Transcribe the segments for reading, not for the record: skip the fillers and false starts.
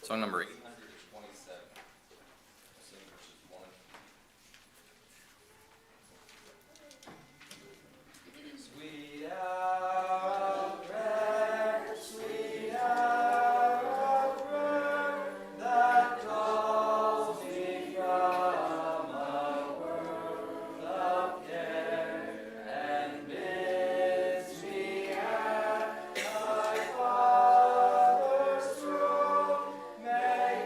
Song number 8. 127. Sing verses 1 and 2. Sweet hour of prayer, sweet hour of prayer, that calls me from a world of care, and bids me at thy Father's throne, make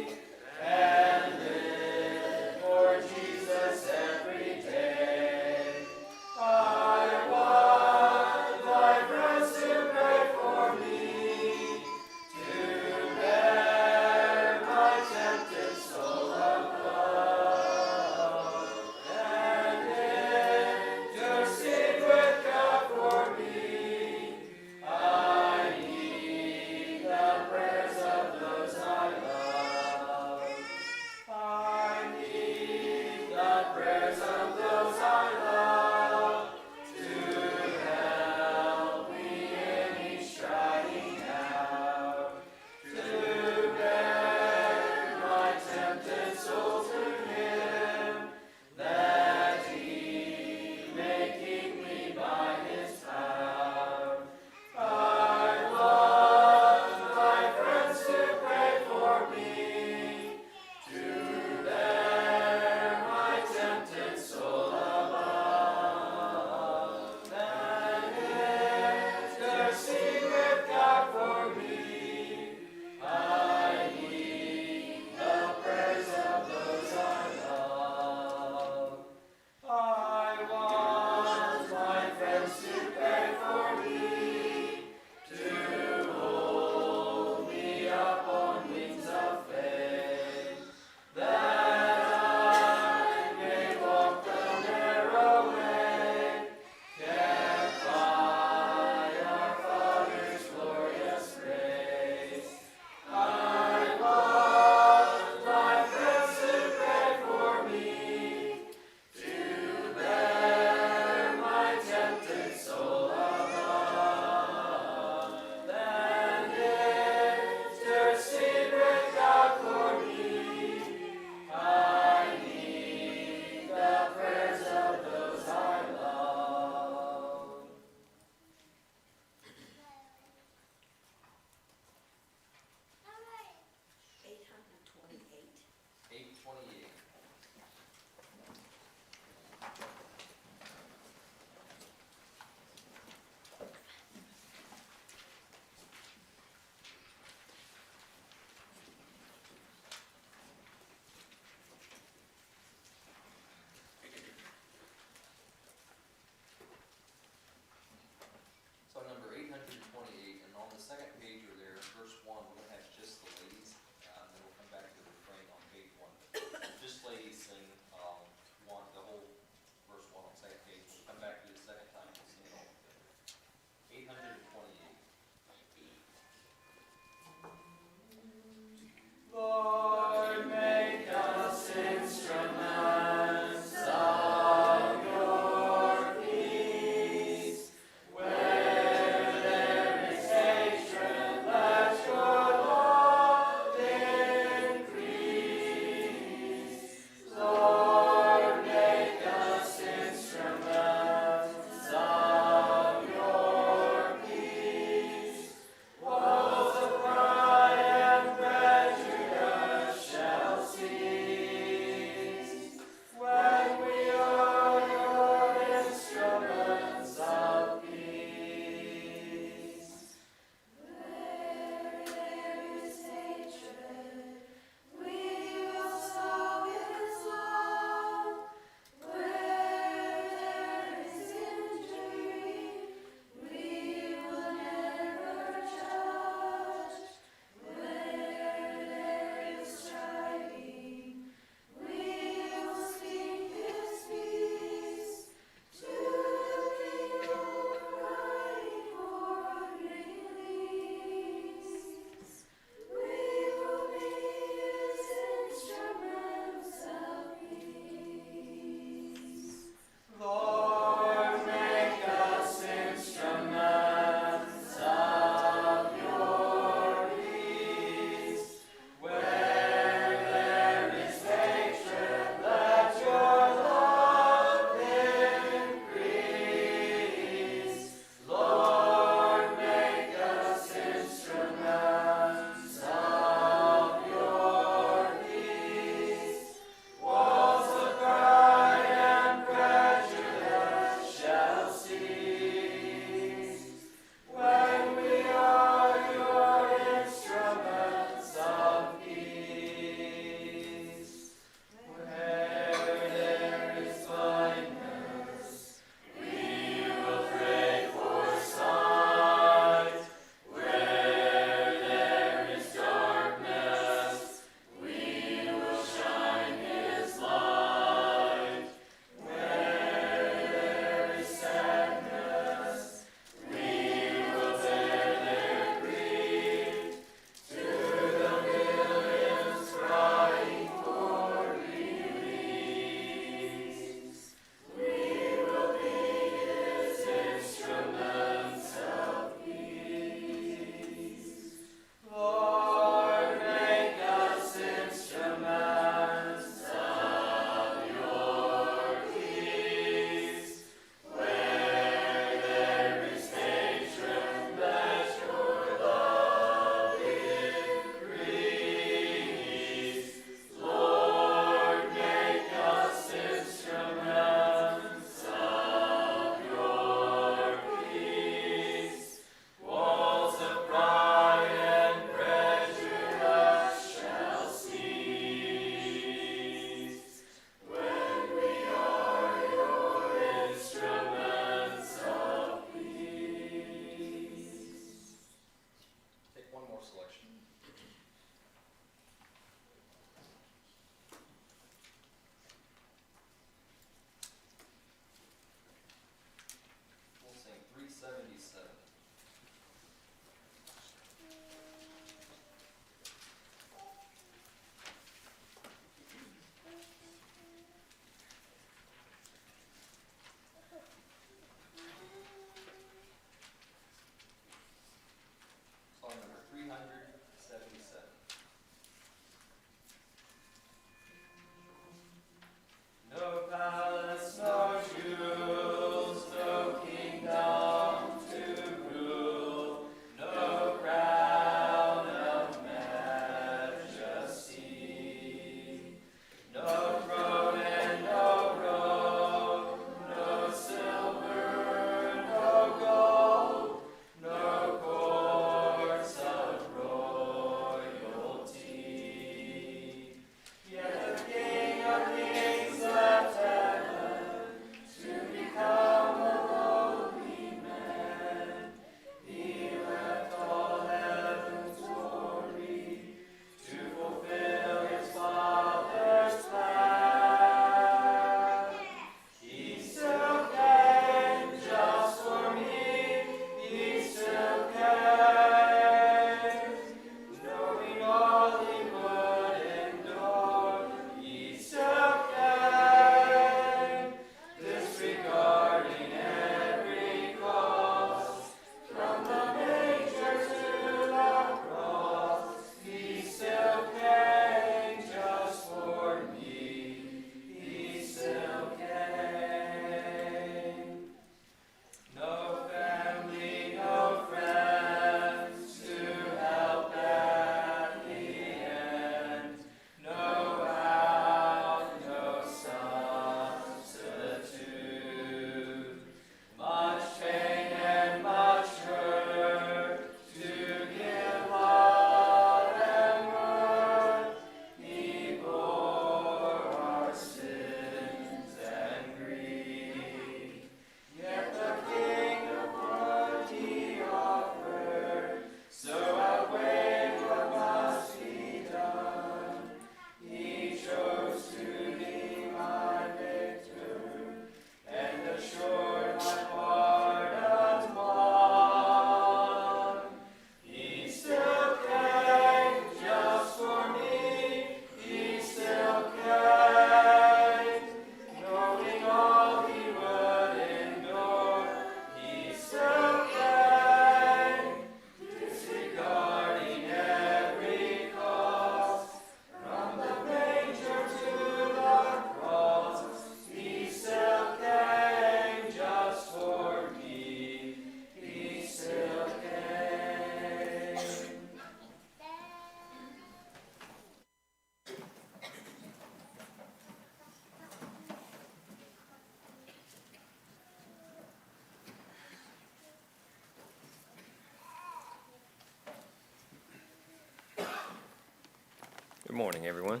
Good morning, everyone.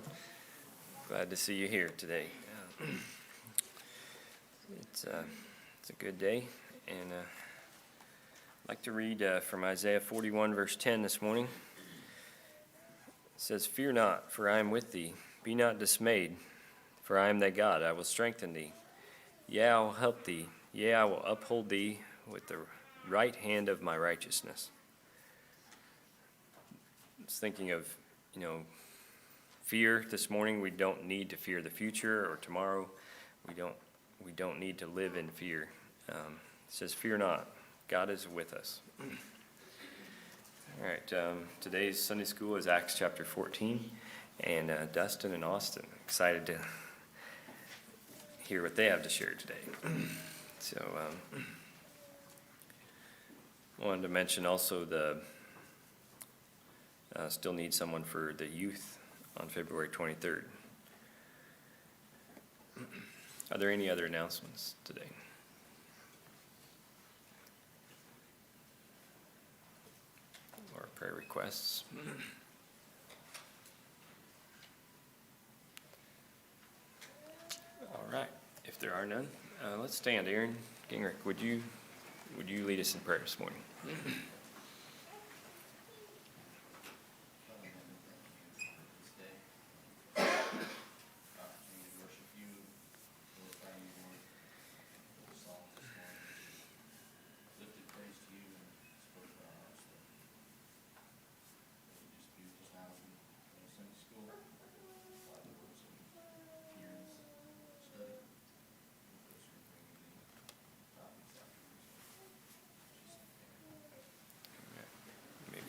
Glad to see you here today. It's a good day, and I'd like to read from Isaiah 41, verse 10 this morning. It says, "Fear not, for I am with thee. Be not dismayed, for I am thy God. I will strengthen thee. Yea, I will help thee. Yea, I will uphold thee with the right hand of my righteousness." I was thinking of, fear this morning. We don't need to fear the future or tomorrow. We don't need to live in fear. It says, "Fear not, God is with us." All right, today's Sunday school is Acts chapter 14, and Dustin and Austin, excited to hear what they have to share today. So, wanted to mention also still need someone for the youth on February 23rd. Are there any other announcements today? Or prayer requests? All right, if there are none, let's stand. Aaron Gingrich, would you lead us in prayer this morning?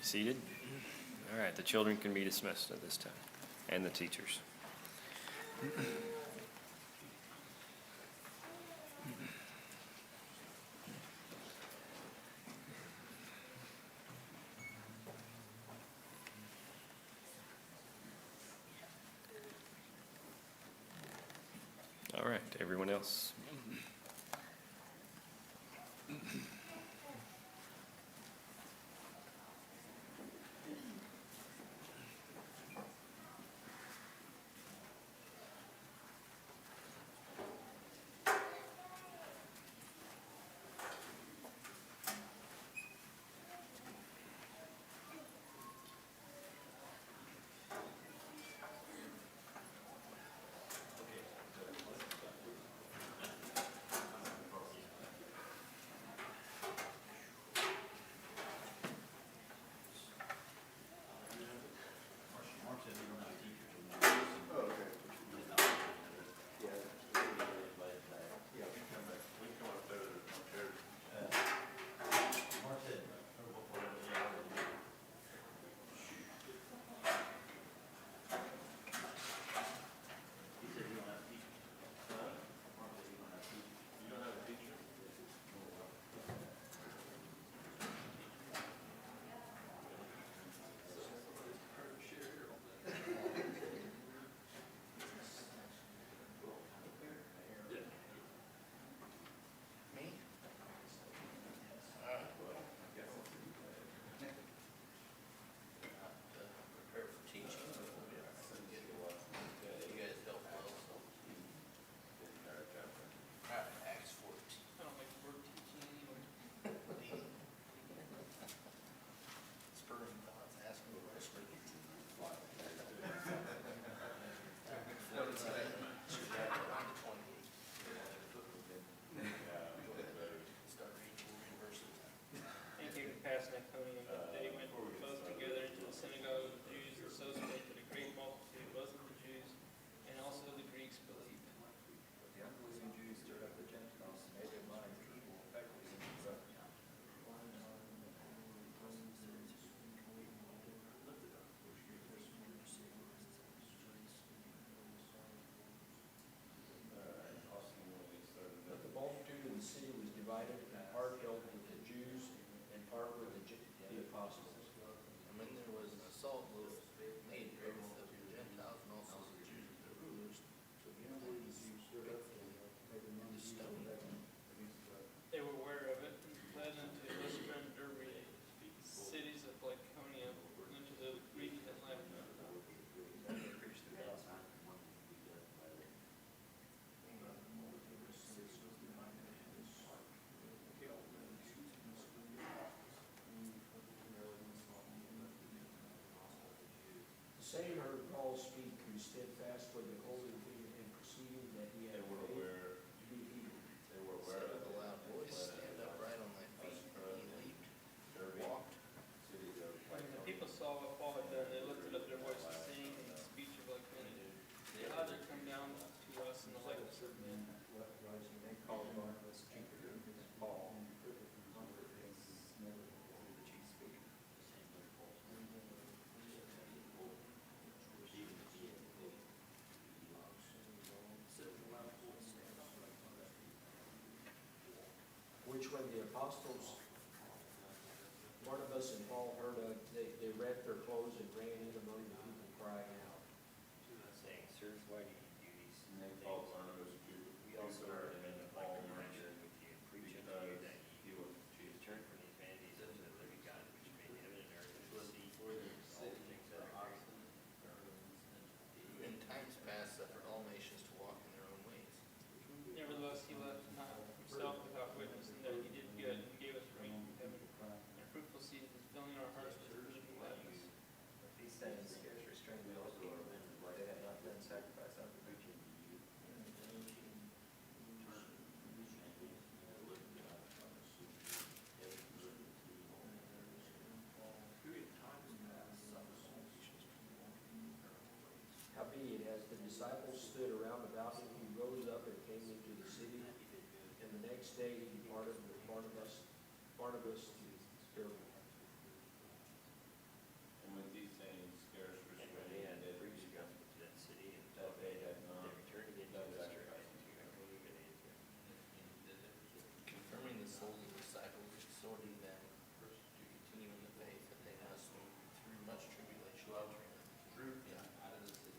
Seated. All right, the children can be dismissed at this time, and the teachers. All right, everyone else. steadfast for the holy thing and perceiving that he had They were faith, aware, be healed. they were aware Said of with a loud voice, stand upright on thy feet. He leaped, walked. cities of. When the people saw what Paul had done, they lifted up their voices, saying in the speech of like men, Father, come down to us in the likeness of men. They called Barnabas Jupiter, Paul, the chief speaker. Which when the apostles Barnabas and Paul heard of, they rent their clothes and ran in among the people crying out. Saying, sirs, why do you do these And they things? called Barnabas Jupiter. We also heard him in the like Paul to Martyr, mention with you, preach unto you because that he was the chief. turn from these vanities unto the living God, which made heaven and earth and the sea, all things that are Who in times past suffered all nations to walk in their own ways. Nevertheless, he left not himself without witness, and that he did good and gave us rain from heaven, and fruitful seasons, filling our hearts with fruit and gladness. These things scarce restrained the whole people, they had not done sacrifice unto the Lord. Howbeit, as the disciples stood around about him, he rose up and came into the city. And the next day he departed with Barnabas to Derbe. And with these things scarce And when restrained they had the preached the people, gospel to that city and that they had they not returned again to done Lystra sacrifice. and to Iconium and Antioch. Confirming the souls of the disciples, exhorting them to continue in the faith, that they must through much tribulation enter out of the city.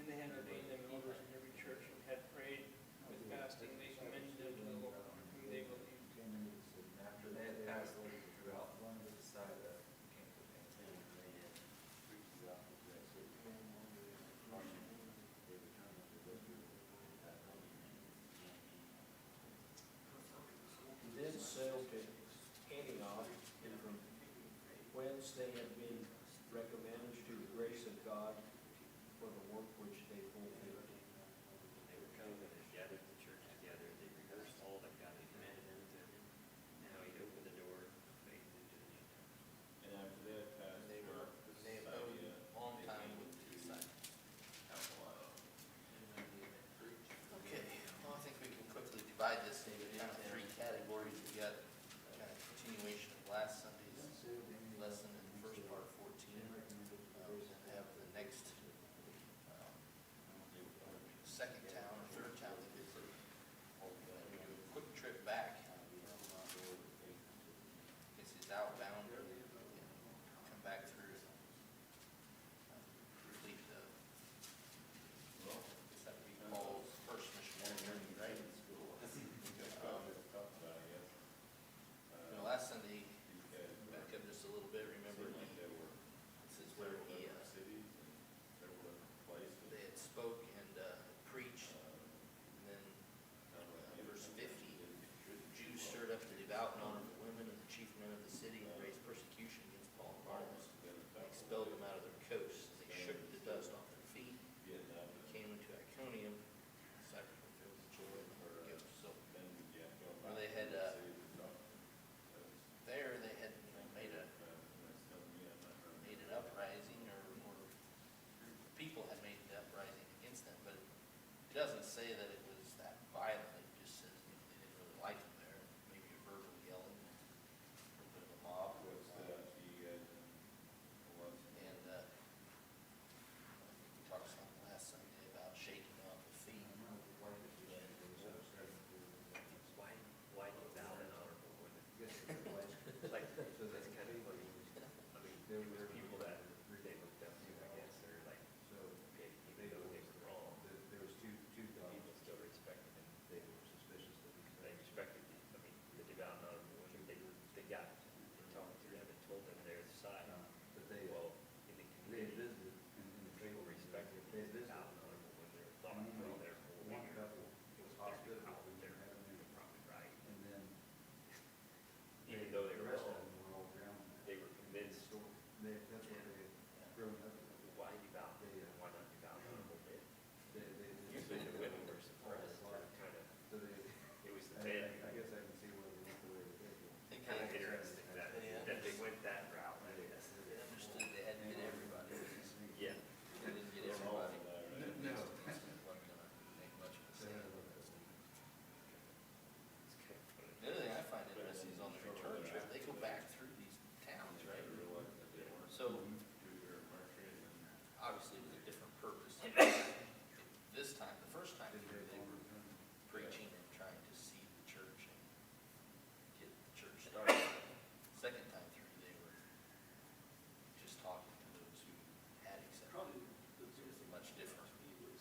And they had ordained them elders in every church, and had prayed with fasting, they commended them to the Lord, whom they believed. After they had passed throughout Scylla, came to Antioch. He then sailed to Antioch, and from whence they had been recommended to the grace of God for the work which they fulfilled. When they were come and had gathered the church together, they rehearsed all that God had commanded them to do. And how he opened the door of faith into the Gentiles. and after they had passed And they were, throughout they abode Pisidia, a long they time came with the to disciples. Alphaeus. Okay, well, I think we can quickly divide this into kind of three categories. We got kind of continuation of last Sunday's lesson in the first part of 14. We then have the next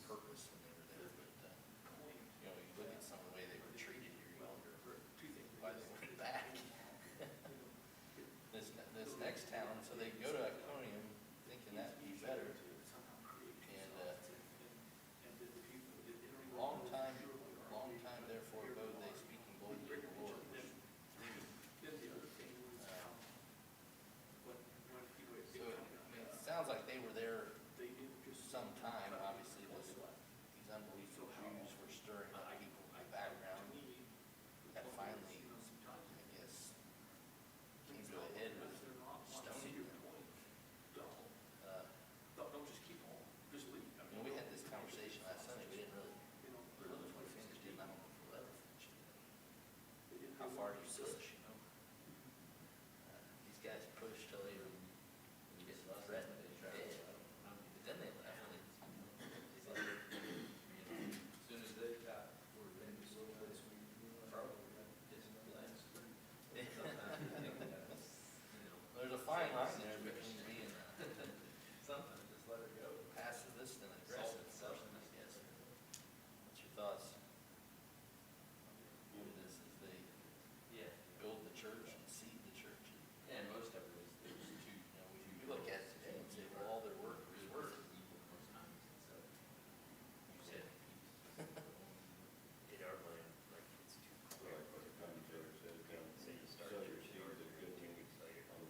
purpose when they were there, but, you know, you look at some of the way they were treated here, you wonder why they went back. This next town, so they go to Iconium thinking that'd be better. And, long time therefore abode they speaking boldly of the Lord. So it sounds like they were there some time. Obviously, these unbelieving Jews were stirring up people in the background that finally, I guess, came to a head with stoning them. You know, we had this conversation last Sunday. We didn't really finish it. I don't know if we'll ever finish it. How far do you push, you know? These guys push till they get threatened and dead. But then they left. As soon as they got, we're in this little place, we probably just relaxed. There's a fine line there between being Something, just let it go. pacifist and aggressive person, I guess. What's your thoughts on this as they Yeah. build the church and seed the church? And most of it was two. You know, we look at it today and say, well, all their work was worth it. You said, In our mind, like, it's too quick. Say you start your church, you start 2 weeks later, you gotta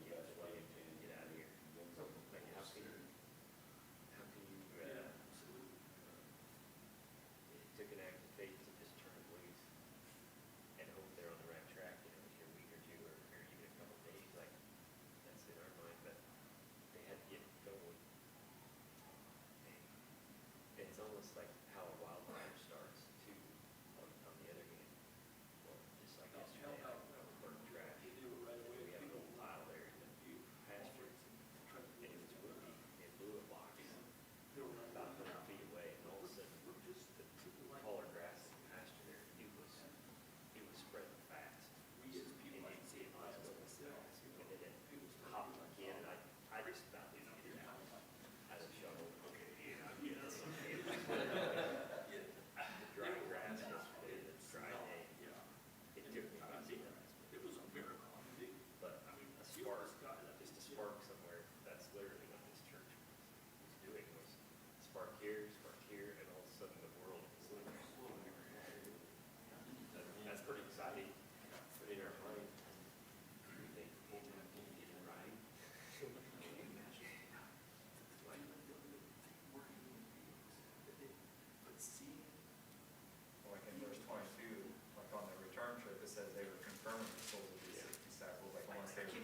get away and get out of here. Like, how can you, it took an act of faith to just turn loose and hope they're on the right track, you know, if you're a week or two or even a couple days, like, that's in our mind, but they had to get going. It's almost like how a wildfire starts too, on the other hand. Well, just like yesterday, I burned trash. We had a little pile there in the pasture, and it was windy, it blew a box about 100 feet away, and all of a sudden, the taller grass in the pasture there, it was spreading fast. And you could see it was going fast, and then it hopped again, and I just about didn't get it out. I just shoveled, okay, yeah, I'm getting this. The dry grass yesterday, the dry day, it took me about it was a miracle. But I mean, a spark, just a spark somewhere, that's literally what this church was doing, was spark here, and all of a sudden the world is literally. That's pretty exciting, but in our mind, we think, well, we didn't get it right. Like in verse 22, like on the return trip, it says they were confirming the souls of these disciples, like once they were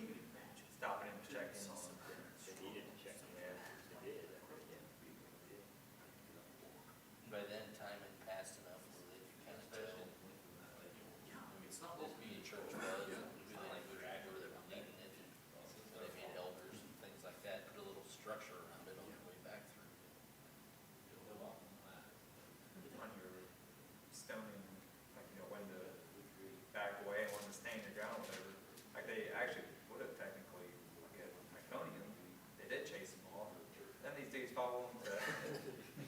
stopping in to check in on them. They needed to check the answers, they did, yeah. by then, time had passed enough where they could kind of tell. This being church was, and who they were that were leading it, and they made elders and things like that, put a little structure around it on their way back through. When you're stoning, like, you know, when to back away and when to stand your ground, whatever. Like, they actually would have technically, like at Iconium, they did chase them off. Then these dudes follow them to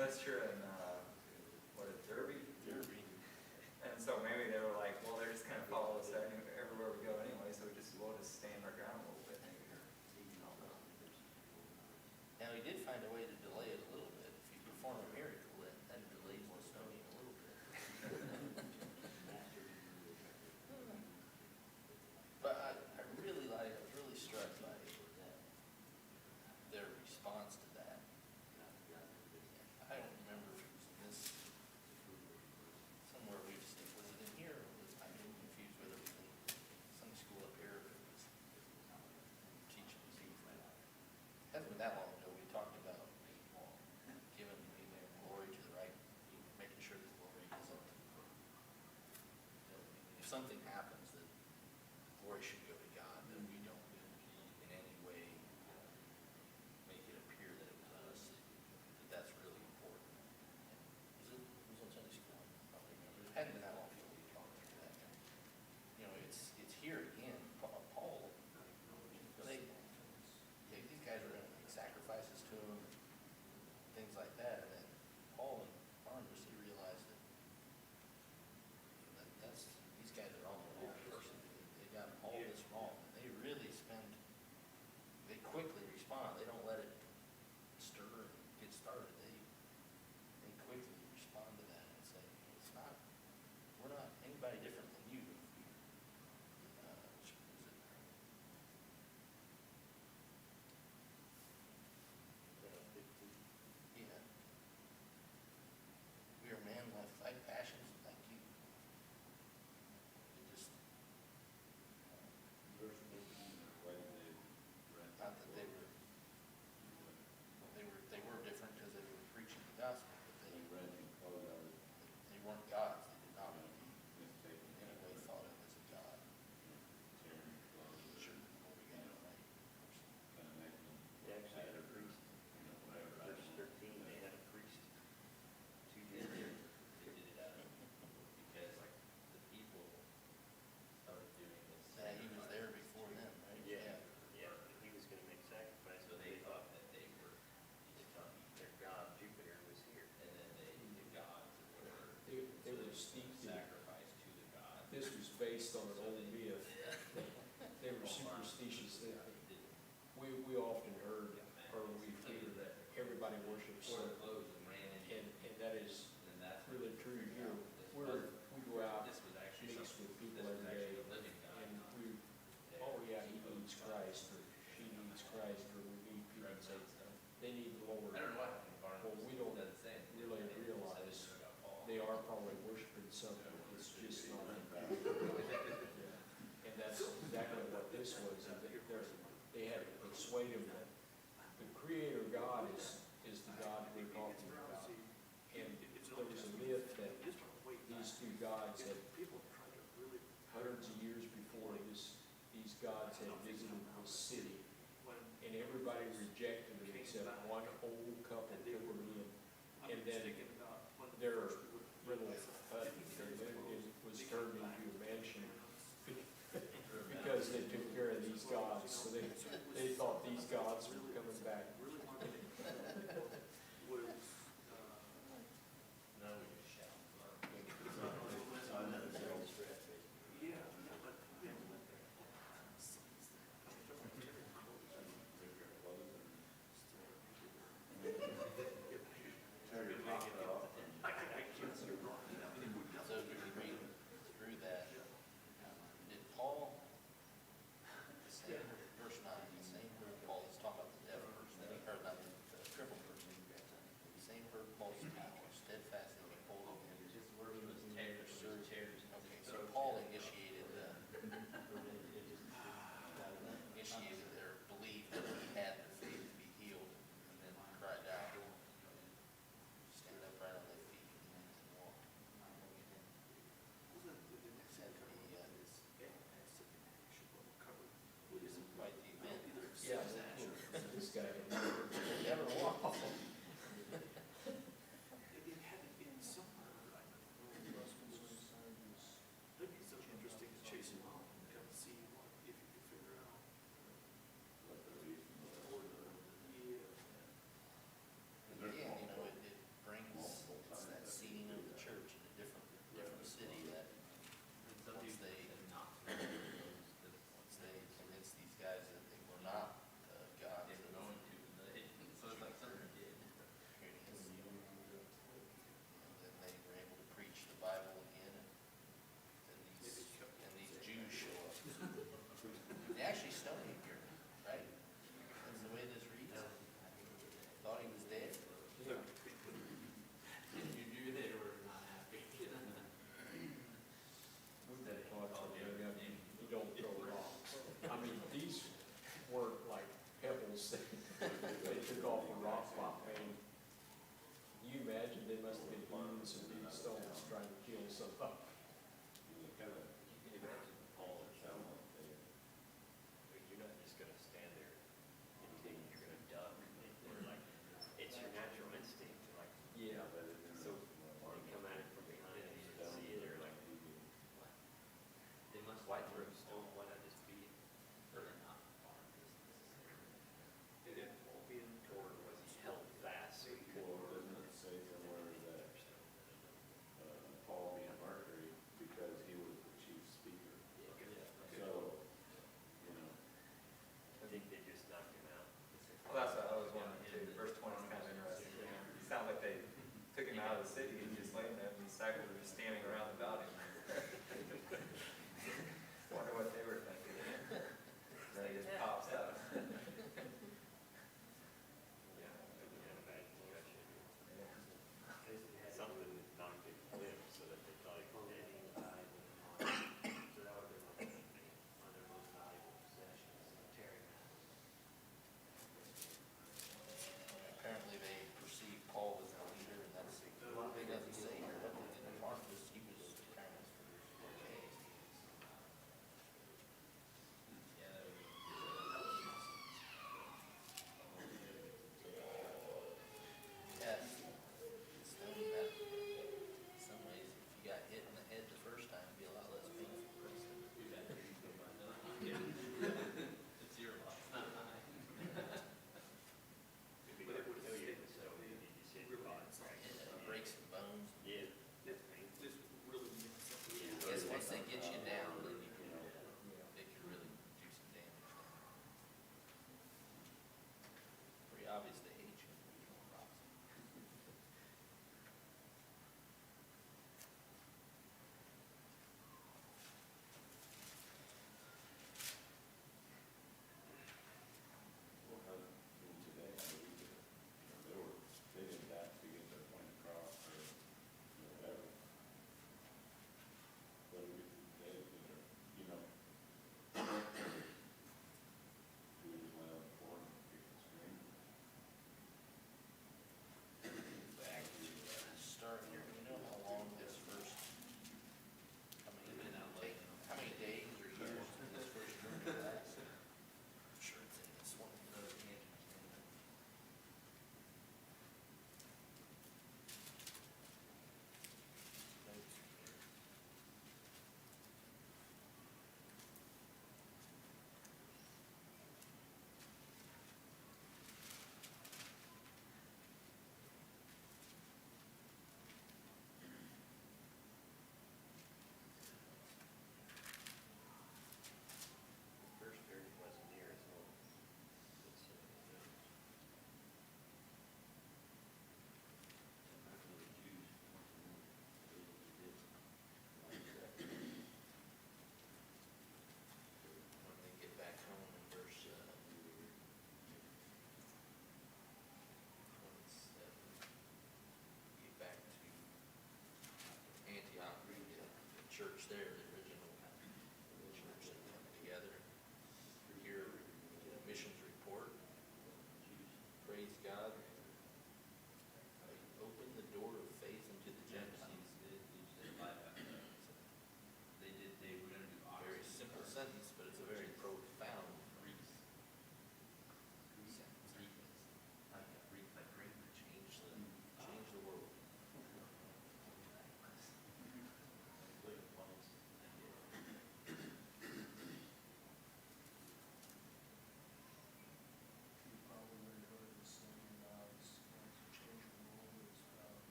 Lystra and, what is it, Derby? Derby. And so maybe they were like, well, they're just gonna follow us everywhere we go anyway, so we'll just stand our ground a little bit. Now, he did find a way to delay it a little bit. If you perform a miracle, that delays the stoning a little bit. But I was really struck by their response to that. I don't remember if it was in this, somewhere we've seen, was it in here, or was, I'm getting confused whether it was in Sunday school up here, or if it was teaching the youth. Hasn't been that long ago, we talked about giving glory to the right, making sure that glory isn't, if something happens, that glory should go to God, that we don't in any way make it appear that it was us, that that's really important. Was it on Sunday school? I don't remember. It hadn't been that long ago we talked through that. You know, it's here again, Paul, these guys were going to make sacrifices to him, things like that, and this was based on an old myth. They were superstitious. We often heard, or we hear that everybody worships Wore sun. clothes and ran in, And that is and that's really true here. We go out, mix with people every day, and yeah, he needs Christ, or she needs Christ, or we meet people and say, they need the Lord. I don't know what happened to Barnabas. Well, we don't Doesn't say anything. really It realize says it got Paul. they are probably worshiping something, it's just not in God. And that's exactly what this was, is that they had to persuade him that the creator God is the God we're talking about. And there was a myth that these two gods had, hundreds of years before these gods had visited this city. And everybody rejected them except one old couple took them in. And then their little hut they lived in was turned into a mansion because they took care of these gods. So they thought these gods were coming back. No, we just shout. So if you read through that, did Paul say, verse 9,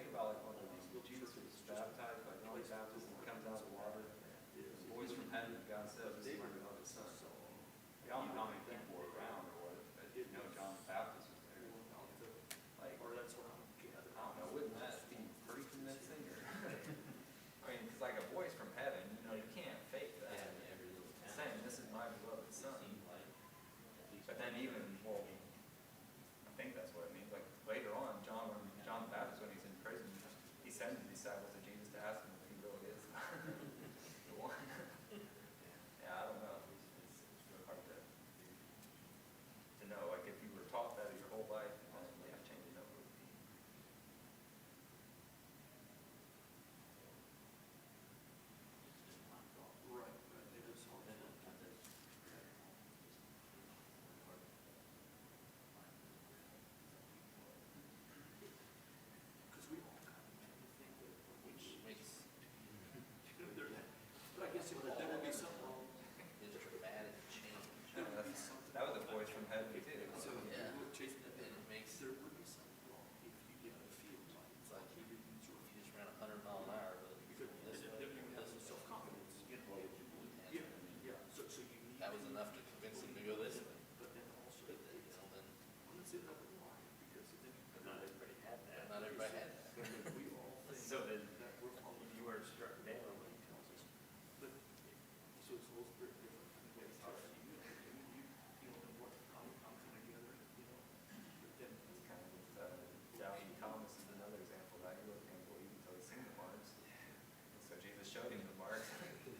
think about like when Jesus was baptized, like John the Baptist, and he comes out of the water, the voice from heaven, God says, this is my beloved son. I don't know how many people were around or what, but you know John the Baptist was there. Like, I don't know, wouldn't that be pretty convincing or? I mean, it's like a voice from heaven, you know, you can't fake that. Saying, this is my beloved son. But then even, well, I think that's what it means, like later on, John the Baptist, when he's in prison, he sends his disciples to Jesus to ask him if he really is the one. Yeah, I don't know. It's hard to know, like if you were taught that your whole life, yeah, change it up would be. It's dramatic change. That was a voice from heaven too. Yeah. And it makes, it's like you just ran 100 miles an hour, but this way, this way. And that was enough to convince him to go this way. But then, not everybody had that. So then, you were struck down. Doubting Thomas is another example of that. He wasn't going to believe until he seen the marks. And so Jesus showed him the marks. And he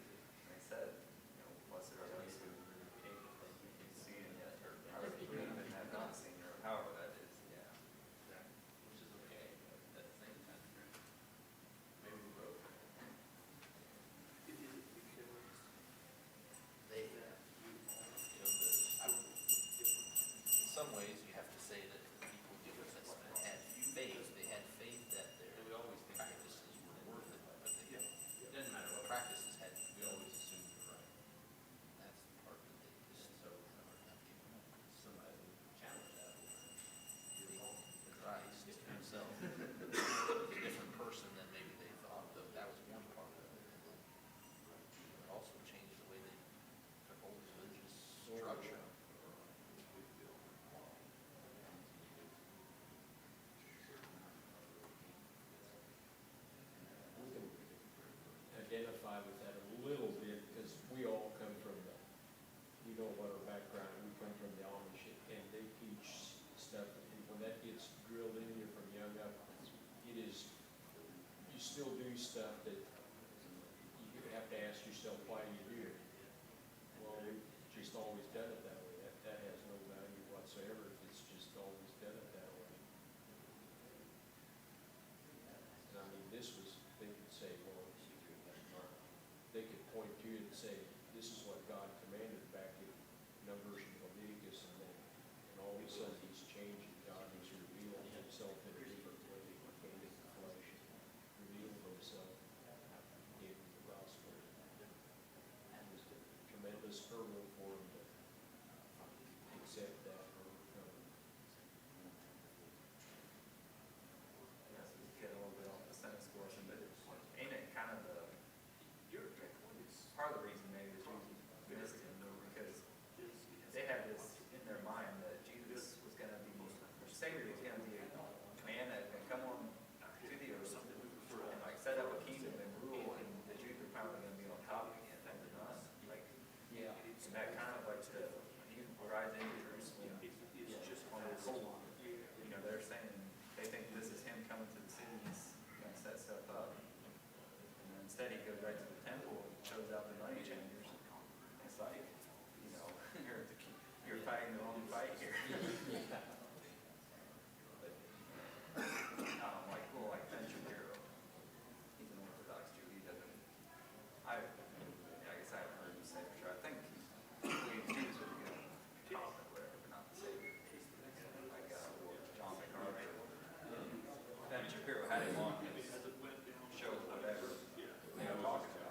said, you know, blessed are those who see and yet, or believe and have not seen, or however that is. Yeah. Which is okay, but at the same time, maybe we wrote. They, in some ways, you have to say that the people in the Old Testament had faith. They had faith that their practices were worth it, but they, it doesn't matter what practices had, we always assume they're right. That's the part that they just so hard not giving up. Somebody challenged that. Christ himself was a different person than maybe they thought, but that was one part of it. It also changed the way they took whole religious structure. We can identify with that a little bit, because we all come from the, you know what our background, we come from the Amish, and they teach stuff, and when that gets drilled in you from young up, it is, you still do stuff that you have to ask yourself, why do you do it? Well, we've just always done it that way. That has no value whatsoever if it's just always done it that way. And I mean, this was, they could say, well, they could point to it and say, this is what God commanded back in Numbers and Leviticus, and then, and all of a sudden he's changing. God is revealing himself in a different way. He came in the flesh, revealed himself in the gospel. It was a tremendous hurdle for him to accept that or overcome. Yes, we get a little bit off the sentence portion, but ain't it kind of the, part of the reason maybe that Jesus missed him, because they had this in their mind that Jesus was going to be, or Savior was going to be a man that can come on to the earth and like set up a kingdom and rule, and the Jews were probably going to be on top of it, and not like, Yeah. and that kind of like the, he rides into Jerusalem on this, you know, they're saying, they think this is him coming to the city, he's going to set stuff up. And then instead he goes right to the temple and shows out the money changers. It's like, you know, you're fighting the wrong fight here. Like, well, like Ben Shapiro, he's an Orthodox Jew, he doesn't, I guess I haven't heard him say for sure. I think he believes Jews are the good prophet, whatever, but not the Savior. Like, John MacArthur. Ben Shapiro had him on his show, whatever they were talking about.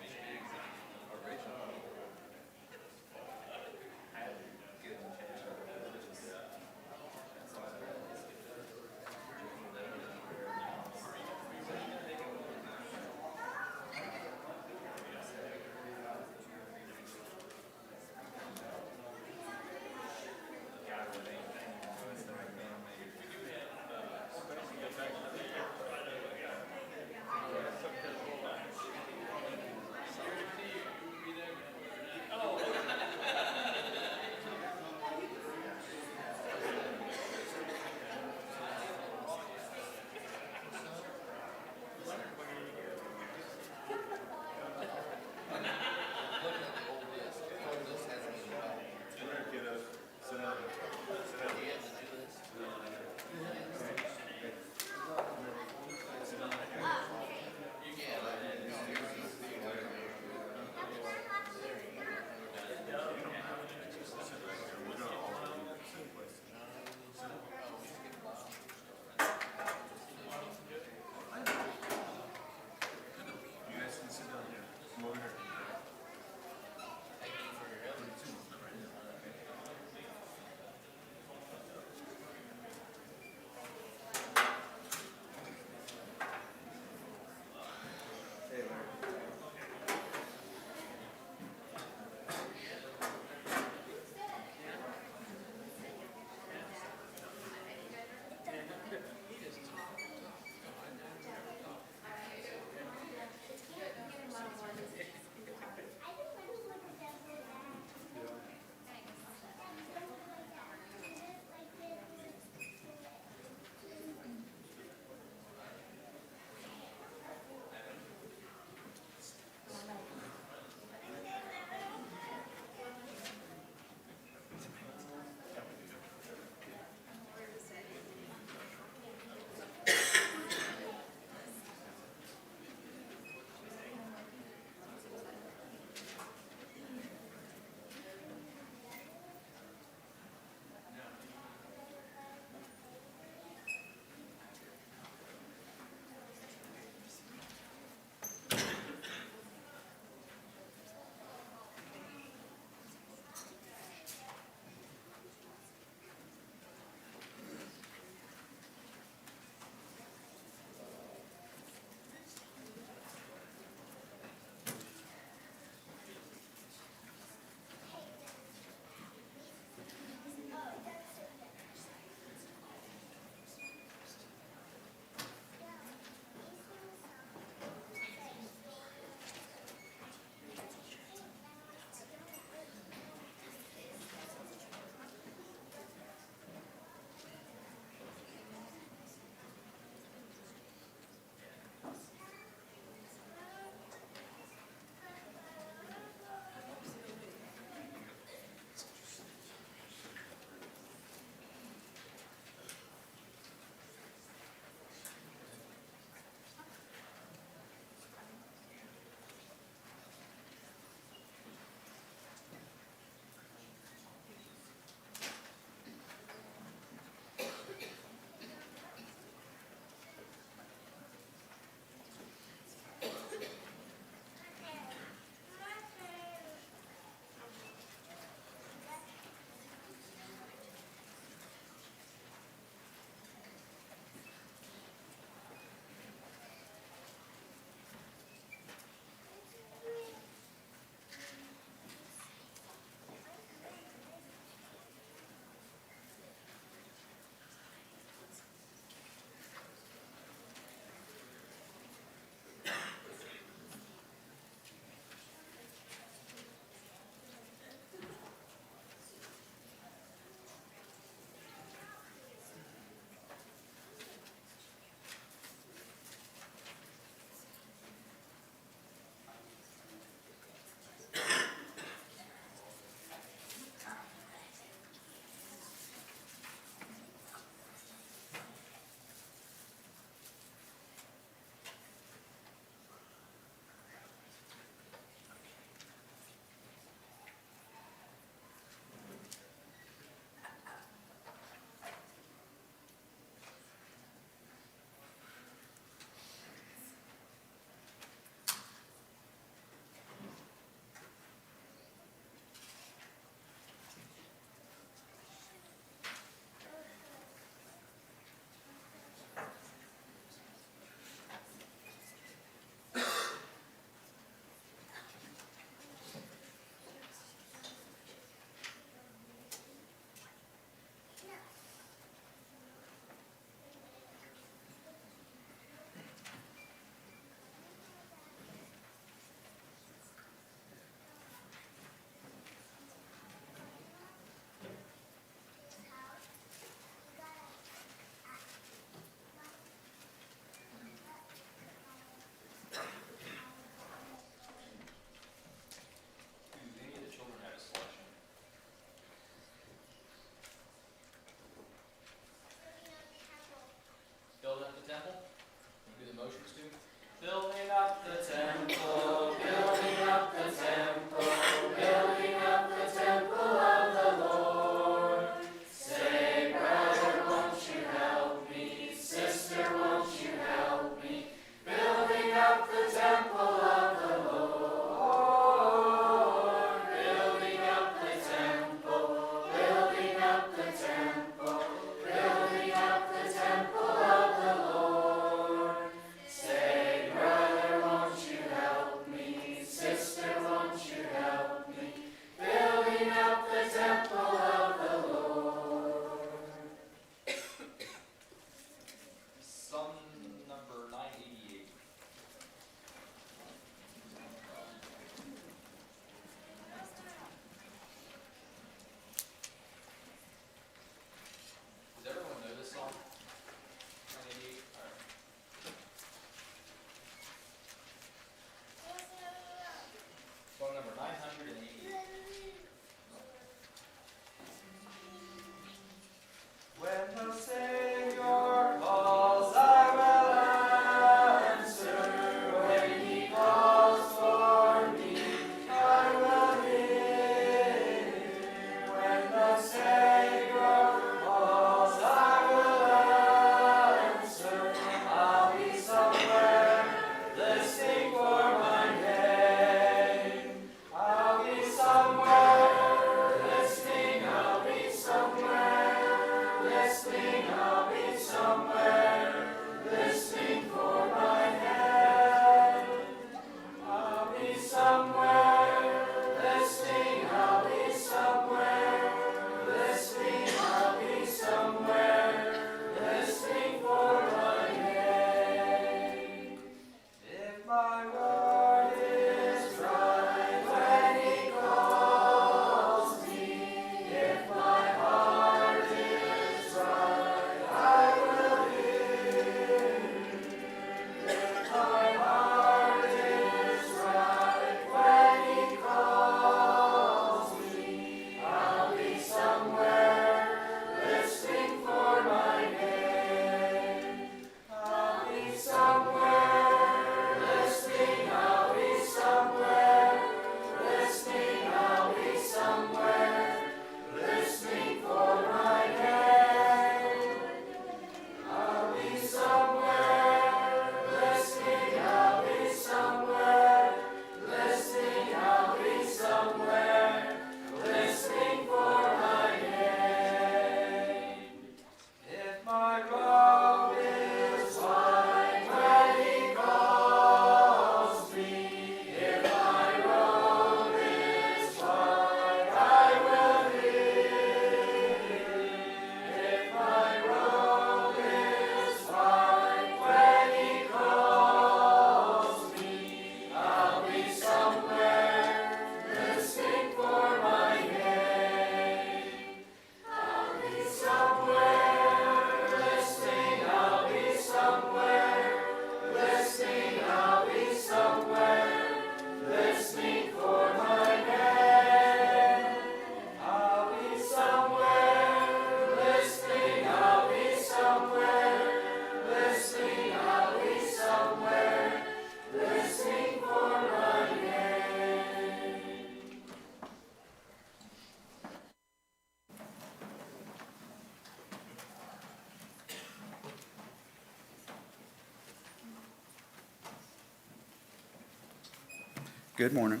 Good morning.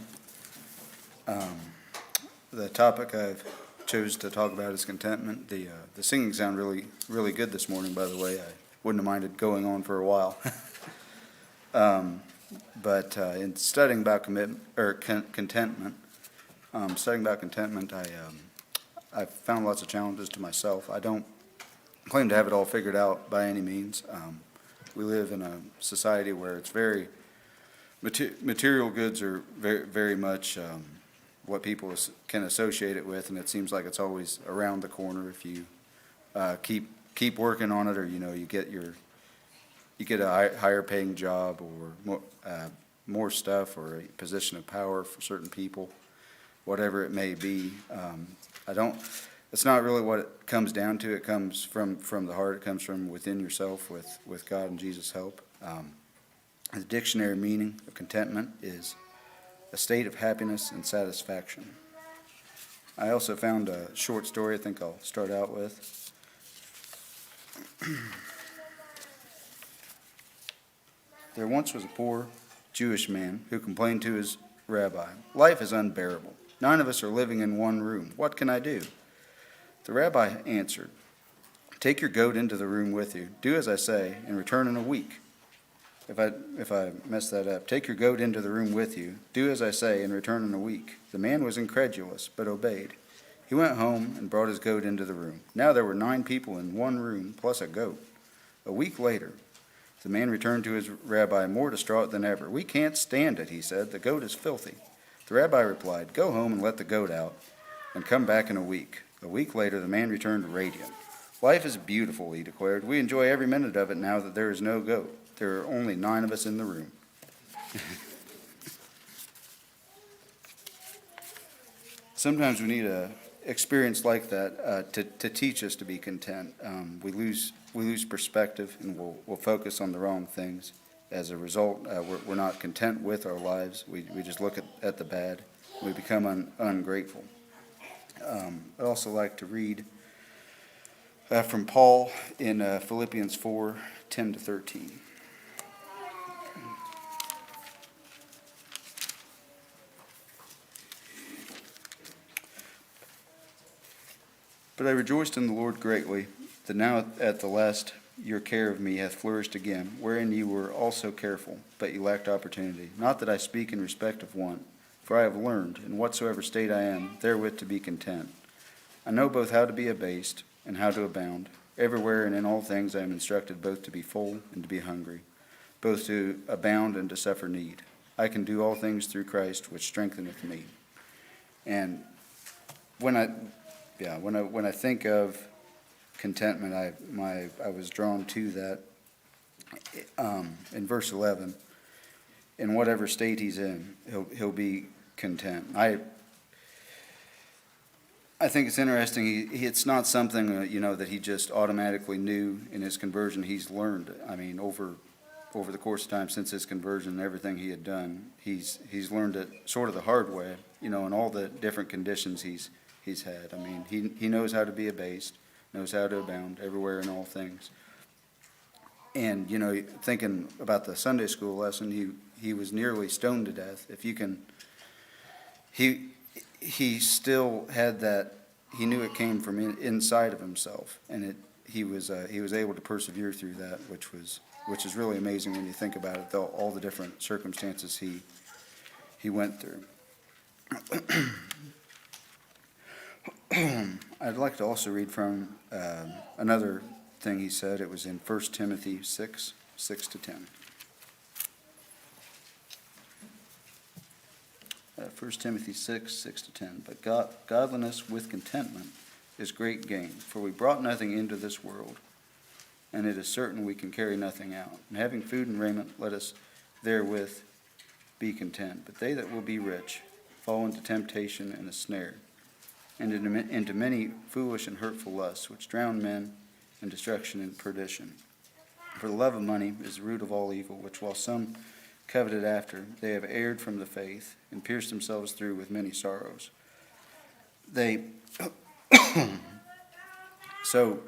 The topic I've chose to talk about is contentment. The singing sounded really, really good this morning, by the way. I wouldn't have minded going on for a while. But in studying about contentment, I found lots of challenges to myself. I don't claim to have it all figured out by any means. We live in a society where it's very material goods are very, very much what people can associate it with, and it seems like it's always around the corner if you keep working on it, or you get a higher paying job, or more stuff, or a position of power for certain people, whatever it may be. It's not really what it comes down to. It comes from the heart. It comes from within yourself with God and Jesus' help. The dictionary meaning of contentment is a state of happiness and satisfaction. I also found a short story I think I'll start out with. There once was a poor Jewish man who complained to his rabbi, "Life is unbearable. 9 of us are living in one room. What can I do?" The rabbi answered, "Take your goat into the room with you. Do as I say, and return in a week." If I mess that up, "Take your goat into the room with you. Do as I say, and return in a week." The man was incredulous, but obeyed. He went home and brought his goat into the room. Now there were 9 people in one room, plus a goat. A week later, the man returned to his rabbi more distraught than ever. "We can't stand it," he said. "The goat is filthy." The rabbi replied, "Go home and let the goat out, and come back in a week." A week later, the man returned radiant. "Life is beautiful," he declared. "We enjoy every minute of it now that there is no goat. There are only 9 of us in the room." Sometimes we need an experience like that to teach us to be content. We lose perspective, and we'll focus on the wrong things. As a result, we're not content with our lives. We just look at the bad. We become ungrateful. I'd also like to read from Paul in Philippians 4:10-13. "But I rejoiced in the Lord greatly, that now at the last your care of me hath flourished again, wherein you were also careful, but you lacked opportunity. Not that I speak in respect of want, for I have learned, in whatsoever state I am, therewith to be content. I know both how to be abased and how to abound. Everywhere and in all things I am instructed both to be full and to be hungry, both to abound and to suffer need. I can do all things through Christ, which strengtheneth me." And when I think of contentment, I was drawn to that in verse 11. In whatever state he's in, he'll be content. I think it's interesting. It's not something that he just automatically knew in his conversion. He's learned. I mean, over the course of time since his conversion and everything he had done, he's learned it sort of the hard way. In all the different conditions he's had. I mean, he knows how to be abased, knows how to abound everywhere in all things. And thinking about the Sunday school lesson, he was nearly stoned to death. If you can, he still had that. He knew it came from inside of himself, and he was able to persevere through that, which is really amazing when you think about it. All the different circumstances he went through. I'd like to also read from another thing he said. It was in 1 Timothy 6:6-10. 1 Timothy 6:6-10. "But godliness with contentment is great gain, for we brought nothing into this world, and it is certain we can carry nothing out. And having food and raiment, let us therewith be content. But they that will be rich fall into temptation and a snare, and into many foolish and hurtful lusts, which drown men in destruction and perdition. For the love of money is the root of all evil, which while some coveted after, they have erred from the faith, and pierced themselves through with many sorrows." So,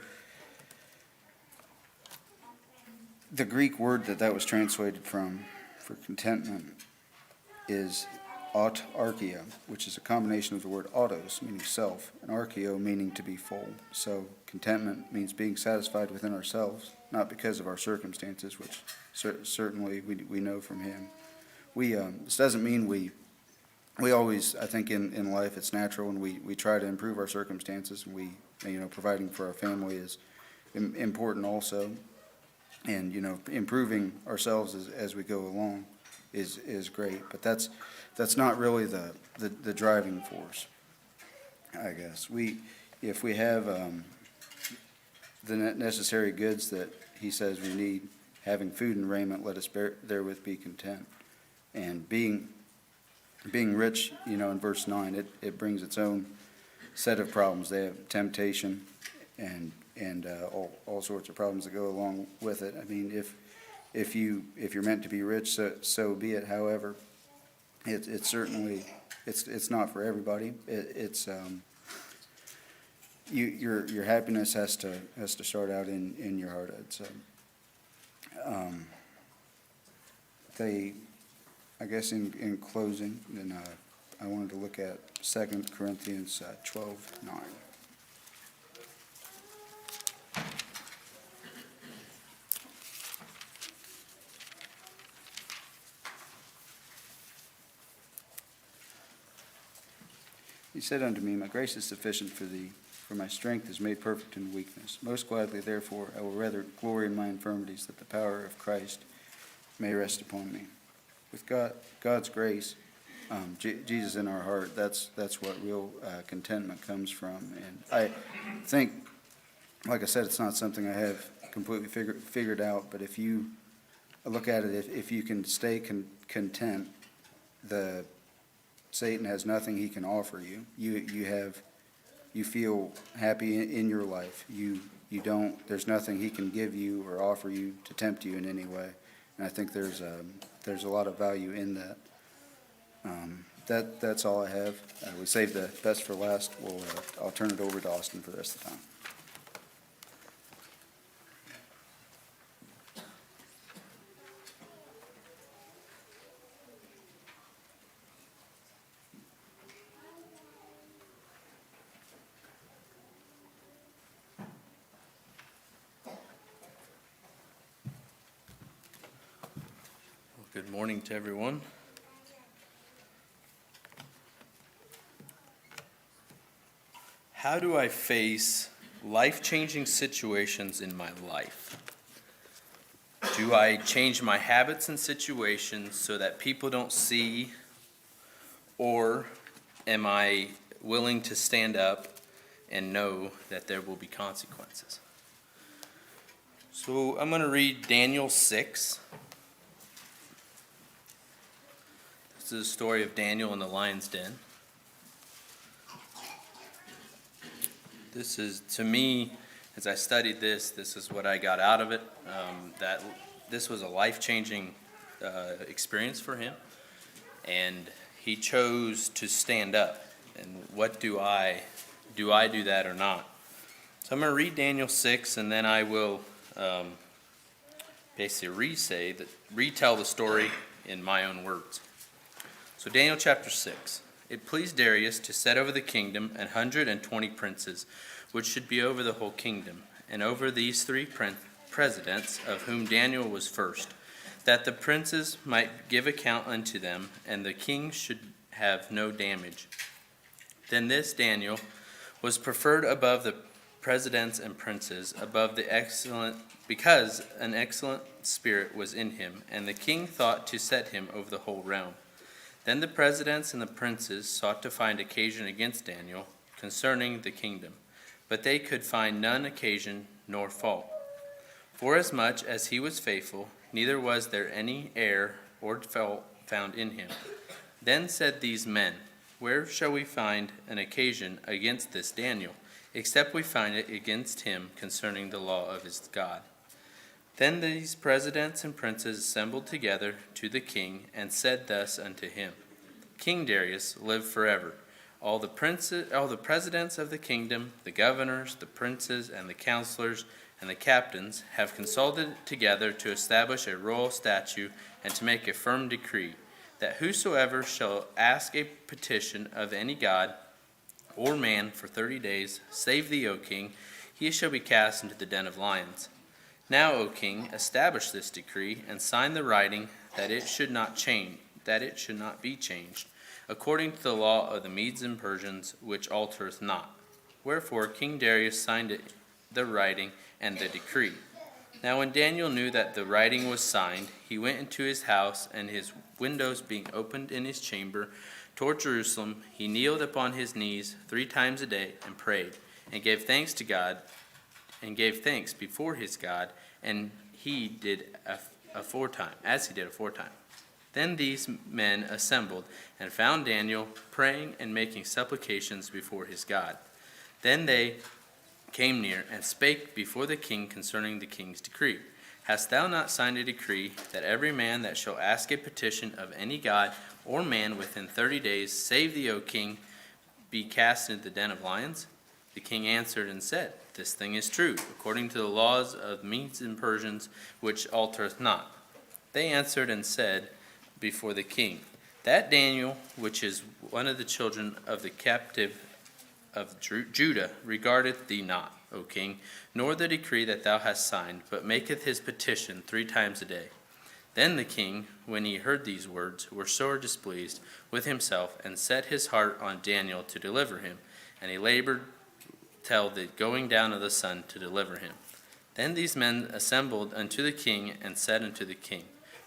the Greek word that was translated from for contentment is autarkia, which is a combination of the word autos, meaning self, and archeo, meaning to be full. So contentment means being satisfied within ourselves, not because of our circumstances, which certainly we know from him. This doesn't mean we always, I think in life, it's natural, and we try to improve our circumstances, and providing for our family is important also. And, improving ourselves as we go along is great, but that's not really the driving force, I guess. If we have the necessary goods that he says we need, having food and raiment, let us therewith be content. And being rich, in verse 9, it brings its own set of problems. They have temptation and all sorts of problems that go along with it. I mean, if you're meant to be rich, so be it. However, it's certainly it's not for everybody. Your happiness has to start out in your heart. I guess in closing, then I wanted to look at 2 Corinthians 12:9. He said unto me, My grace is sufficient for thee, for my strength is made perfect in weakness. Most gladly, therefore, I will rather glory in my infirmities, that the power of Christ may rest upon me. With God's grace, Jesus in our heart, that's what real contentment comes from. And I think, like I said, it's not something I have completely figured out, but if you look at it, if you can stay content, Satan has nothing he can offer you. You feel happy in your life. There's nothing he can give you or offer you to tempt you in any way. And I think there's a lot of value in that. That's all I have. We saved the best for last. I'll turn it over to Austin for the rest of the time. Good morning to everyone. How do I face life-changing situations in my life? Do I change my habits and situations so that people don't see, or am I willing to stand up and know that there will be consequences? So I'm going to read Daniel 6. This is the story of Daniel in the lion's den. This is, to me, as I studied this is what I got out of it, that this was a life-changing experience for him, and he chose to stand up. And what do I do that or not? So I'm going to read Daniel 6, and then I will basically retell the story in my own words. So Daniel chapter 6. It pleased Darius to set over the kingdom 120 princes, which should be over the whole kingdom, and over these 3 presidents, of whom Daniel was first, that the princes might give account unto them, and the king should have no damage. Then this Daniel was preferred above the presidents and princes, because an excellent spirit was in him, and the king thought to set him over the whole realm. Then the presidents and the princes sought to find occasion against Daniel concerning the kingdom, but they could find none occasion nor fault. Forasmuch as he was faithful, neither was there any error or fault found in him. Then said these men, Where shall we find an occasion against this Daniel, except we find it against him concerning the law of his God? Then these presidents and princes assembled together to the king, and said thus unto him, King Darius, live forever. All the presidents of the kingdom, the governors, the princes, and the counselors, and the captains have consulted together to establish a royal statute and to make a firm decree, that whosoever shall ask a petition of any god or man for 30 days, save thee, O king, he shall be cast into the den of lions. Now, O king, establish this decree, and sign the writing, that it should not be changed, according to the law of the Medes and Persians, which altereth not. Wherefore King Darius signed the writing and the decree. Now when Daniel knew that the writing was signed, he went into his house, and his windows being opened in his chamber toward Jerusalem, he kneeled upon his knees 3 times a day, and prayed, and gave thanks to God, and gave thanks before his God, and he did aforetime. Then these men assembled, and found Daniel praying and making supplications before his God. Then they came near, and spake before the king concerning the king's decree. Hast thou not signed a decree, that every man that shall ask a petition of any god or man within 30 days, save thee, O king, be cast into the den of lions? The king answered and said, This thing is true, according to the laws of Medes and Persians, which altereth not. They answered and said before the king, That Daniel, which is one of the children of the captive of Judah, regardeth thee not, O king, nor the decree that thou hast signed, but maketh his petition 3 times a day. Then the king, when he heard these words, was sore displeased with himself, and set his heart on Daniel to deliver him, and he labored till the going down of the sun to deliver him. Then these men assembled unto the king, and said unto the king,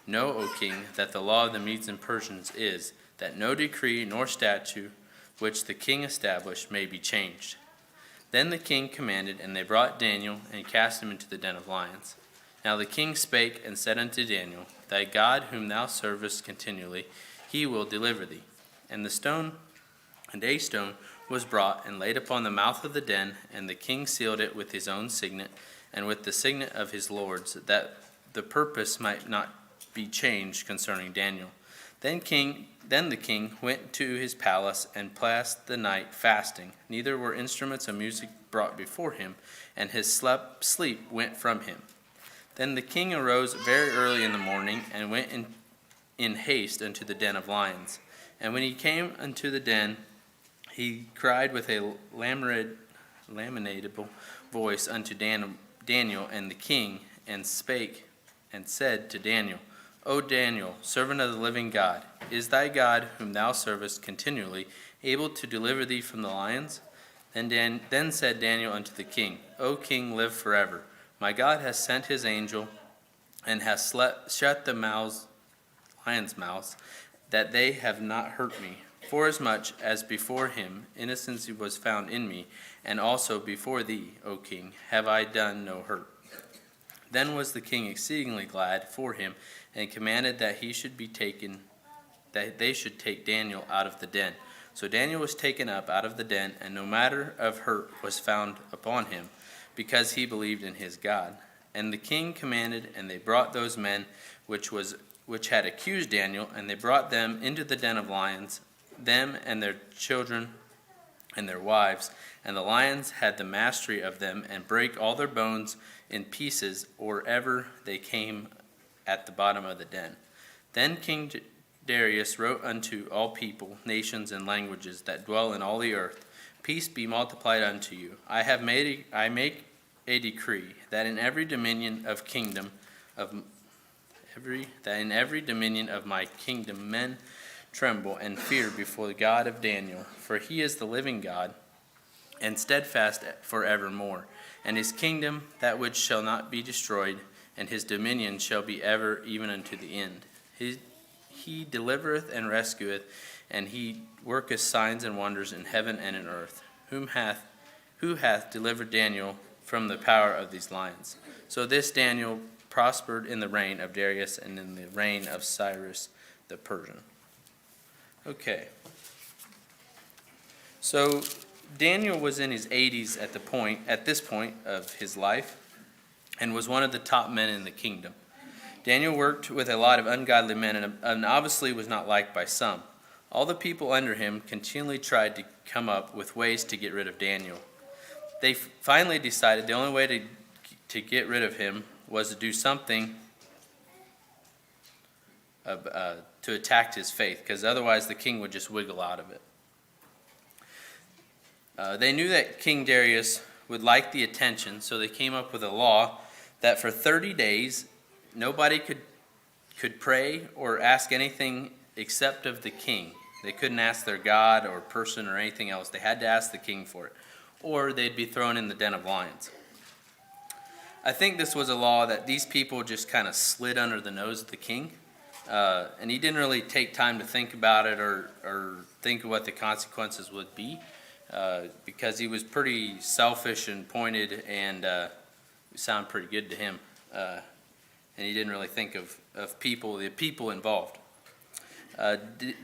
Know, O king, that the law of the Medes and Persians is, that no decree nor statute which the king established may be changed. Then the king commanded, and they brought Daniel, and cast him into the den of lions. Now the king spake and said unto Daniel, Thy God whom thou servest continually, he will deliver thee. And a stone was brought, and laid upon the mouth of the den, and the king sealed it with his own signet, and with the signet of his lords, that the purpose might not be changed concerning Daniel. Then the king went to his palace, and passed the night fasting. Neither were instruments of music brought before him, and his sleep went from him. Then the king arose very early in the morning, and went in haste unto the den of lions. And when he came unto the den, he cried with a lamentable voice unto Daniel and the king, and spake and said to Daniel, O Daniel, servant of the living God, is thy God, whom thou servest continually, able to deliver thee from the lions? Then said Daniel unto the king, O king, live forever. My God has sent his angel, and has shut the lions' mouths, that they have not hurt me. Forasmuch as before him innocency was found in me, and also before thee, O king, have I done no hurt. Then was the king exceedingly glad for him, and commanded that they should take Daniel out of the den. So Daniel was taken up out of the den, and no matter of hurt was found upon him, because he believed in his God. And the king commanded, and they brought those men which had accused Daniel, and they brought them into the den of lions, them and their children and their wives. And the lions had the mastery of them, and brake all their bones in pieces, or ever they came at the bottom of the den. Then King Darius wrote unto all people, nations, and languages that dwell in all the earth, Peace be multiplied unto you. I make a decree that in every dominion of my kingdom men tremble and fear before the God of Daniel, for he is the living God, and steadfast forevermore. And his kingdom that which shall not be destroyed, and his dominion shall be ever, even unto the end. He delivereth and rescueth, and he worketh signs and wonders in heaven and in earth. Who hath delivered Daniel from the power of these lions? So this Daniel prospered in the reign of Darius, and in the reign of Cyrus the Persian. Okay. So Daniel was in his 80s at this point of his life, and was one of the top men in the kingdom. Daniel worked with a lot of ungodly men, and obviously was not liked by some. All the people under him continually tried to come up with ways to get rid of Daniel. They finally decided the only way to get rid of him was to do something to attack his faith, because otherwise the king would just wiggle out of it. They knew that King Darius would like the attention, so they came up with a law that for 30 days nobody could pray or ask anything except of the king. They couldn't ask their god or person or anything else. They had to ask the king for it, or they'd be thrown in the den of lions. I think this was a law that these people just kind of slid under the nose of the king, and he didn't really take time to think about it or think of what the consequences would be, because he was pretty selfish and pointed, and it sounded pretty good to him, and he didn't really think of the people involved.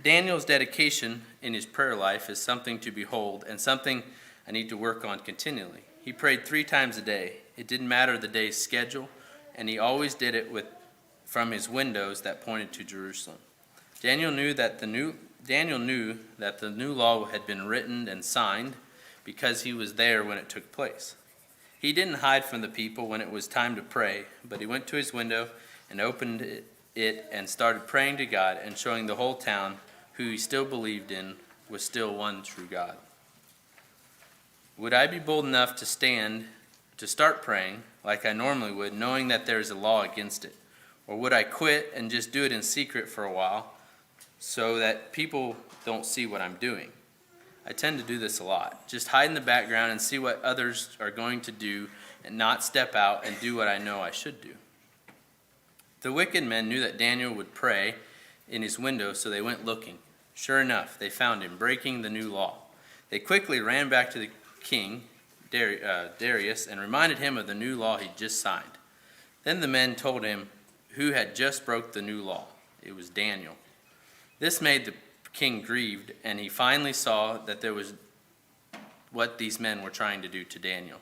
Daniel's dedication in his prayer life is something to behold and something I need to work on continually. He prayed 3 times a day. It didn't matter the day's schedule, and he always did it from his windows that pointed to Jerusalem. Daniel knew that the new law had been written and signed because he was there when it took place. He didn't hide from the people when it was time to pray, but he went to his window and opened it and started praying to God and showing the whole town who he still believed in was still one true God. Would I be bold enough to start praying like I normally would, knowing that there is a law against it? Or would I quit and just do it in secret for a while so that people don't see what I'm doing? I tend to do this a lot. Just hide in the background and see what others are going to do and not step out and do what I know I should do. The wicked men knew that Daniel would pray in his window, so they went looking. Sure enough, they found him breaking the new law. They quickly ran back to the king, Darius, and reminded him of the new law he'd just signed. Then the men told him who had just broke the new law. It was Daniel. This made the king grieved, and he finally saw that there was what these men were trying to do to Daniel.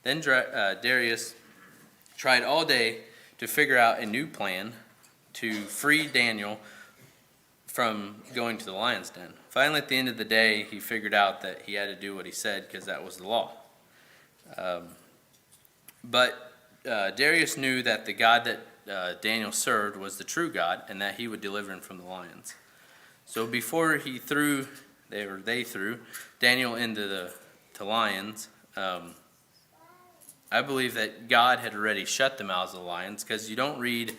Then Darius tried all day to figure out a new plan to free Daniel from going to the lion's den. Finally, at the end of the day, he figured out that he had to do what he said because that was the law. But Darius knew that the God that Daniel served was the true God and that he would deliver him from the lions. So before they threw Daniel into the lions, I believe that God had already shut the mouths of the lions, because you don't read,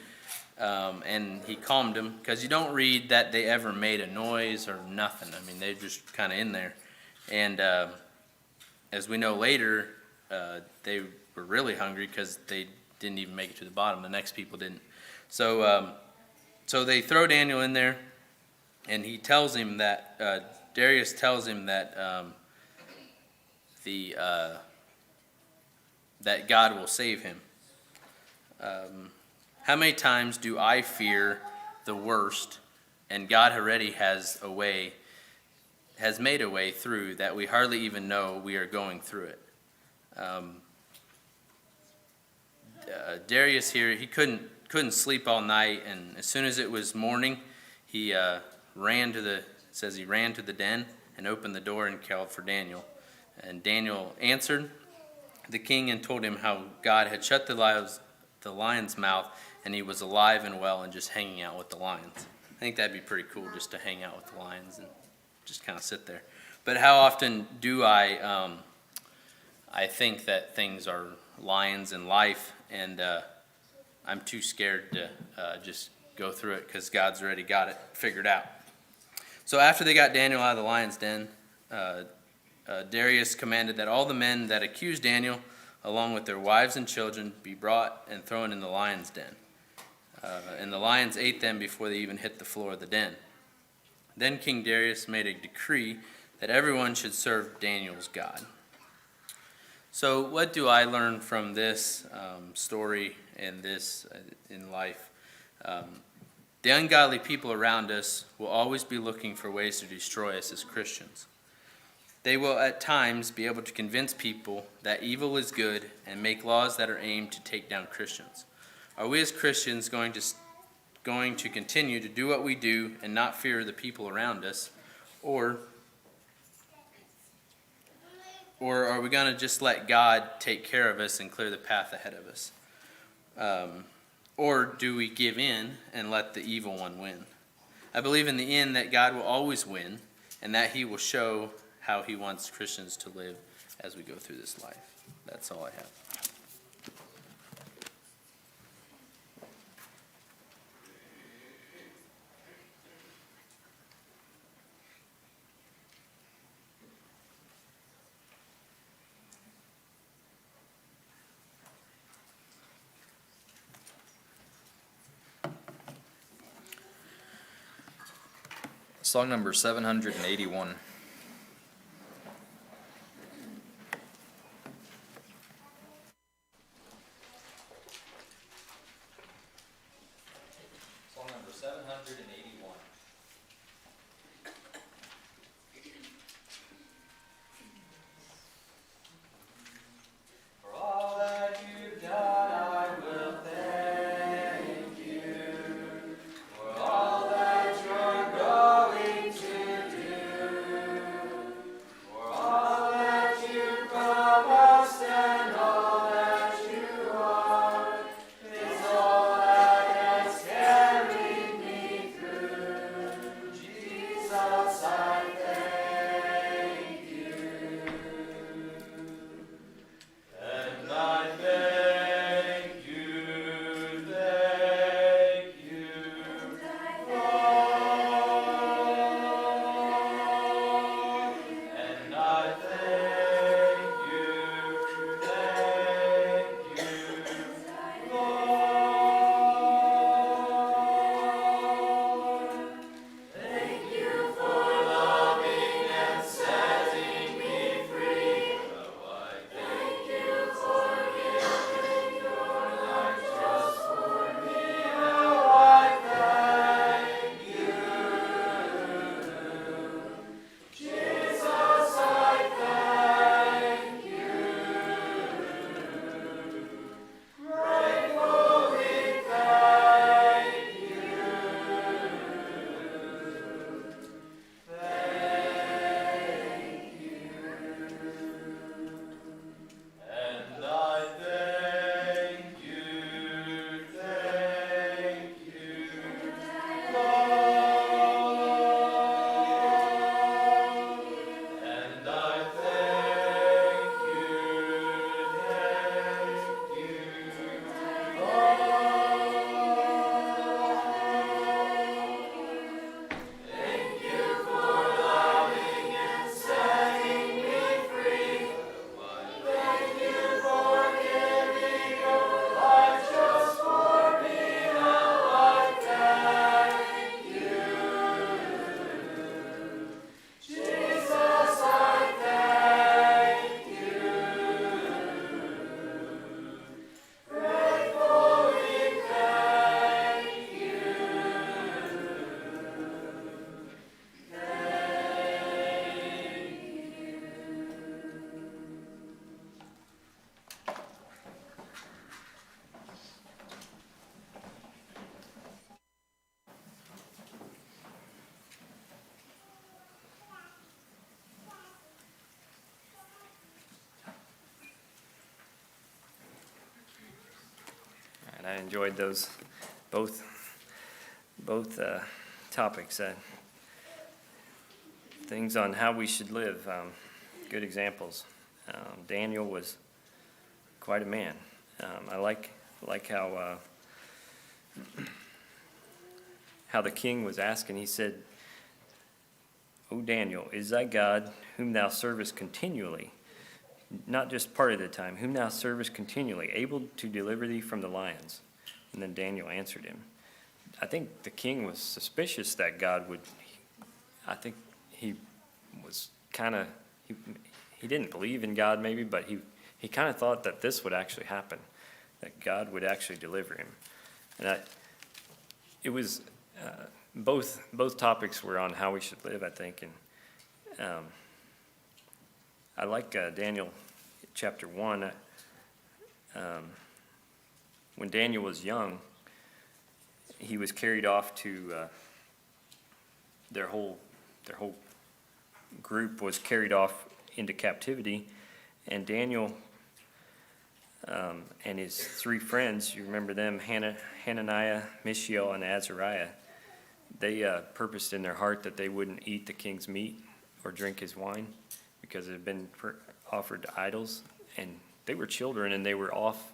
and he calmed them, because you don't read that they ever made a noise or nothing. I mean, they're just kind of in there. And as we know later, they were really hungry because they didn't even make it to the bottom. The next people didn't. So they throw Daniel in there, and he tells him that, Darius tells him that that God will save him. How many times do I fear the worst, and God already has made a way through that we hardly even know we are going through it? Darius here, he couldn't sleep all night, and as soon as it was morning, he ran to the den and opened the door and called for Daniel. And Daniel answered the king and told him how God had shut the lion's mouth, and he was alive and well and just hanging out with the lions. I think that'd be pretty cool, just to hang out with the lions and just kind of sit there. But how often do I think that things are lions in life, and I'm too scared to just go through it because God's already got it figured out. So after they got Daniel out of the lion's den, Darius commanded that all the men that accused Daniel, along with their wives and children, be brought and thrown in the lion's den. And the lions ate them before they even hit the floor of the den. Then King Darius made a decree that everyone should serve Daniel's God. So what do I learn from this story and this in life? The ungodly people around us will always be looking for ways to destroy us as Christians. They will at times be able to convince people that evil is good and make laws that are aimed to take down Christians. Are we as Christians going to continue to do what we do and not fear the people around us? Or are we going to just let God take care of us and clear the path ahead of us? Or do we give in and let the evil one win? I believe in the end that God will always win and that he will show how he wants Christians to live as we go through this life. That's all I have. Song number 781. Song number 781. For all that you've done, I will thank you. For all that you're going to do. For all that you've promised and all that you are. Is all that has carried me through. Jesus, I thank you. And I thank you, Lord. And I thank you, Lord. Thank you for loving and setting me free. Thank you for giving your life just for me. How I thank you. Jesus, I thank you. Gratefully thank you. And I thank you, Lord. And I thank you, Lord. Thank you for loving and setting me free. Thank you for giving your life just for me. Now I thank you. Jesus, I thank you. Gratefully thank you. And I enjoyed those, both topics, things on how we should live, good examples. Daniel was quite a man. I like how the king was asking. He said, "O Daniel, is thy God, whom thou servest continually, not just part of the time, whom thou servest continually, able to deliver thee from the lions?" And then Daniel answered him. I think the king was suspicious that God would, I think he was kind of, he didn't believe in God maybe, but he kind of thought that this would actually happen, that God would actually deliver him. And it was, both topics were on how we should live, I think. And I like Daniel chapter 1. When Daniel was young, he was carried off to their whole group was carried off into captivity, and Daniel and his three friends, you remember them, Hananiah, Mishael, and Azariah. They purposed in their heart that they wouldn't eat the king's meat or drink his wine because it had been offered to idols. And they were children, and they were off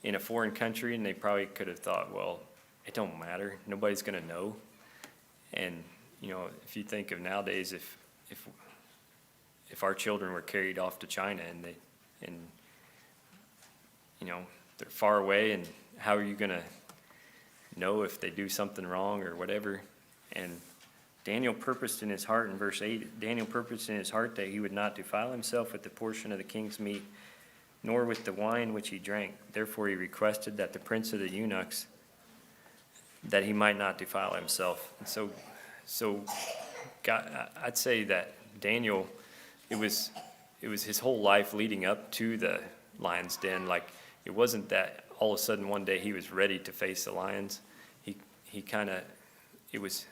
in a foreign country, and they probably could have thought, well, it don't matter. Nobody's going to know. And, you know, if you think of nowadays, if our children were carried off to China and you know, they're far away, and how are you going to know if they do something wrong or whatever? And Daniel purposed in his heart, in verse 8, Daniel purposed in his heart that he would not defile himself with the portion of the king's meat, nor with the wine which he drank. Therefore he requested that the prince of the eunuchs, that he might not defile himself. And so God, I'd say that Daniel, it was his whole life leading up to the lion's den. Like, it wasn't that all of a sudden one day he was ready to face the lions. He kind of, it was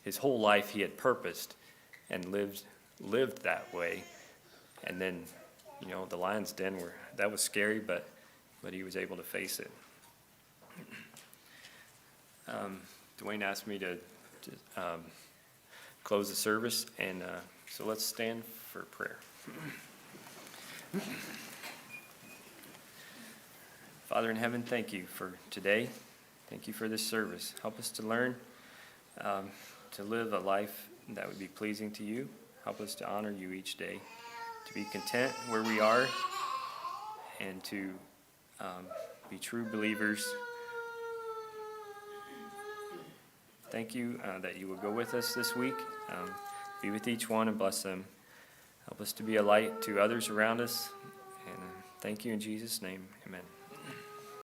his whole life he had purposed and lived that way. And then, you know, the lion's den that was scary, but he was able to face it. Dwayne asked me to close the service, and so let's stand for prayer. Father in heaven, thank you for today. Thank you for this service. Help us to learn to live a life that would be pleasing to you. Help us to honor you each day, to be content where we are, and to be true believers. Thank you that you will go with us this week. Be with each one and bless them. Help us to be a light to others around us. And thank you in Jesus' name. Amen.